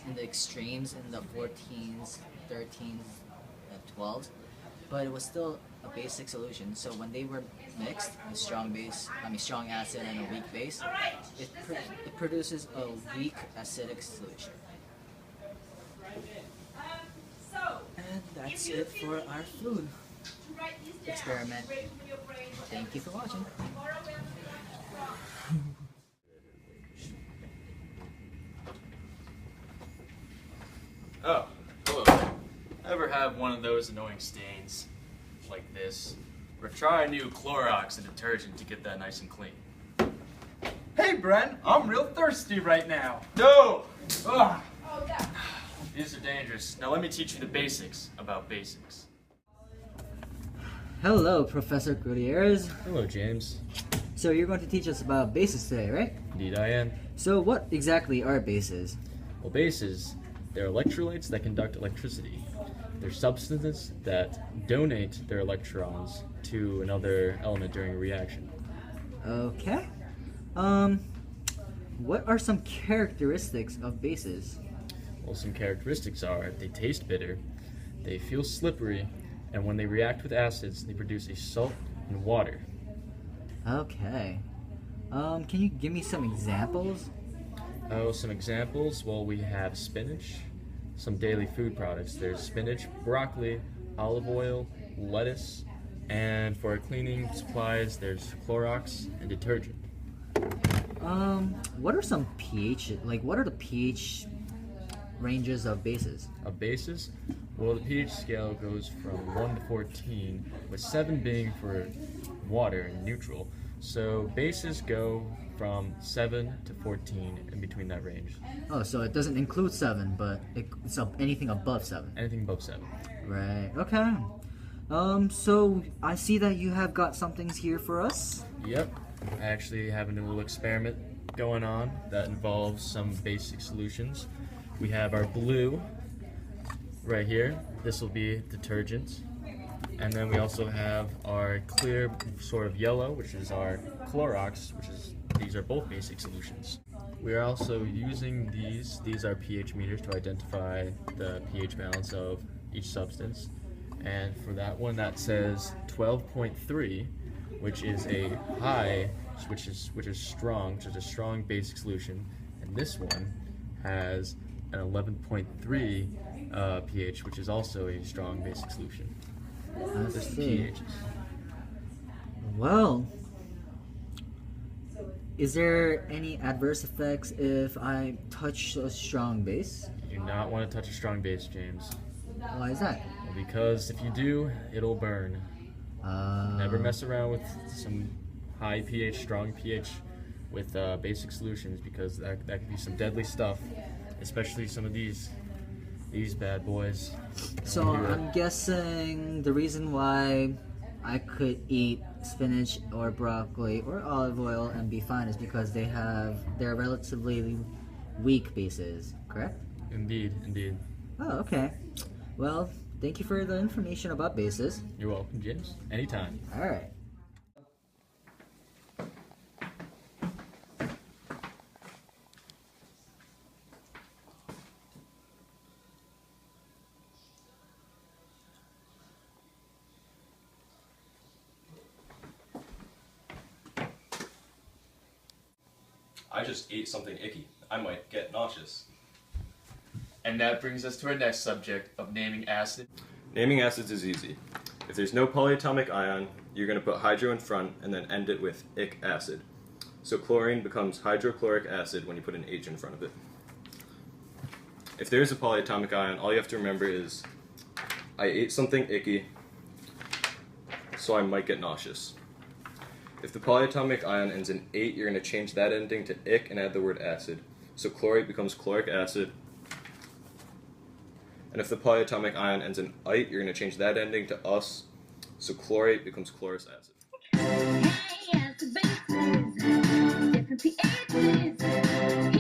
in the extremes in the 14s, 13s, 12s, but it was still a basic solution. So when they were mixed, a strong strong acid and a weak base, it produces a weak acidic solution. And that's it for our food experiment. Thank you for watching. Oh, hello. Ever have one of those annoying stains like this? Or try a new Clorox and detergent to get that nice and clean. Hey Brent, I'm real thirsty right now. No! Ugh. These are dangerous. Now let me teach you the basics about basics. Hello, Professor Gutierrez. Hello, James. So you're going to teach us about bases today, right? Indeed I am. So what exactly are bases? Well, bases, they're electrolytes that conduct electricity. They're substances that donate their electrons to another element during a reaction. Okay. What are some characteristics of bases? Well, some characteristics are they taste bitter, they feel slippery, and when they react with acids, they produce a salt and water. Okay. Can you give me some examples? Oh, some examples. Well, we have spinach, some daily food products. There's spinach, broccoli, olive oil, lettuce, and for our cleaning supplies, there's Clorox and detergent. What are some pH, what are the pH ranges of bases? Of bases, well, the pH scale goes from 1 to 14, with 7 being for water and neutral. So bases go from 7 to 14 in between that range. Oh, so it doesn't include 7, but it's anything above 7. Anything above 7. Right, okay. So I see that you have got some things here for us. Yep, I actually have a little experiment going on that involves some basic solutions. We have our blue right here. This will be detergent. And then we also have our clear sort of yellow, which is our Clorox, these are both basic solutions. We are also using these are pH meters to identify the pH balance of each substance. And for that one, that says 12.3, which is a high, which is strong, which is a strong basic solution. And this one has an 11.3 pH, which is also a strong basic solution. I Just see. pHs. Well, is there any adverse effects if I touch a strong base? You do not want to touch a strong base, James. Why is that? Well, because if you do, it'll burn. Never mess around with some high pH, strong pH with basic solutions, because that could be some deadly stuff, especially some of these bad boys. So I'm guessing the reason why I could eat spinach or broccoli or olive oil and be fine is because they're relatively weak bases, correct? Indeed, indeed. Oh, okay. Well, thank you for the information about bases. You're welcome, James. Anytime. All right. I just ate something icky. I might get nauseous. And that brings us to our next subject of naming acid. Naming acids is easy. If there's no polyatomic ion, you're going to put hydro in front and then end it with ic acid. So chlorine becomes hydrochloric acid when you put an H in front of it. If there's a polyatomic ion, all you have to remember is I ate something icky, so I might get nauseous. If the polyatomic ion ends in 8, you're going to change that ending to ic and add the word acid. So chlorate becomes chloric acid. And if the polyatomic ion ends in ite, you're going to change that ending to us. So chlorate becomes chlorous acid. Hey, as the bases, different pHs.